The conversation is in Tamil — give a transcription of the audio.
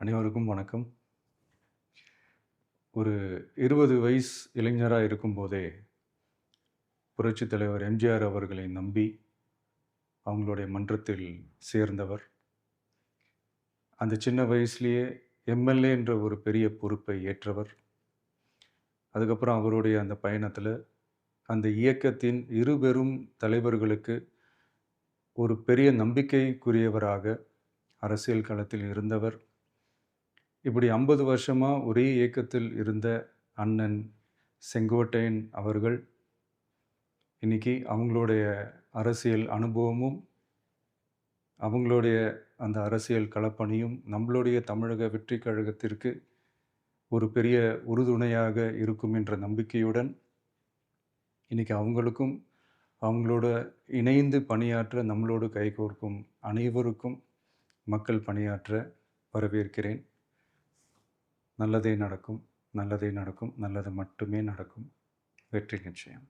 அனைவருக்கும் வணக்கம். ஒரு 20 வயசு இளைஞரா இருக்கும்போதே, புரட்சித் தலைவர் எம்ஜிஆர் அவர்களை நம்பி, அவங்களுடைய மன்றத்தில் சேர்ந்தவர். அந்த சின்ன வயசுலயே எம்எல்ஏன்ற ஒரு பெரிய பொறுப்பை ஏற்றவர். அதுக்கப்புறம் அவருடைய அந்த பயணத்தில, அந்த இயக்கத்தின் இருபெரும் தலைவர்களுக்கு ஒரு பெரிய நம்பிக்கைக்குரியவராக அரசியல் களத்தில் இருந்தவர். இப்படி 50 வருஷமா ஒரே இயக்கத்தில் இருந்த அண்ணன் செங்கோட்டையன் அவர்கள், இன்னைக்கு அவங்களுடைய அரசியல் அனுபவமும், அவங்களுடைய அந்த அரசியல் களப்பணியும் நம்மளுடைய தமிழக வெற்றிக் கழகத்திற்கு ஒரு பெரிய உறுதுணையாக இருக்கும் என்ற நம்பிக்கையுடன், இன்னைக்கு அவங்களுக்கும், அவங்களோட இணைந்து பணியாற்ற நம்மளோடு கைகோர்க்கும் அனைவருக்கும் மக்கள் பணியாற்ற வரவேற்கிறேன். நல்லதே நடக்கும், நல்லதே நடக்கும், நல்லது மட்டுமே நடக்கும். வெற்றி நிச்சயம்.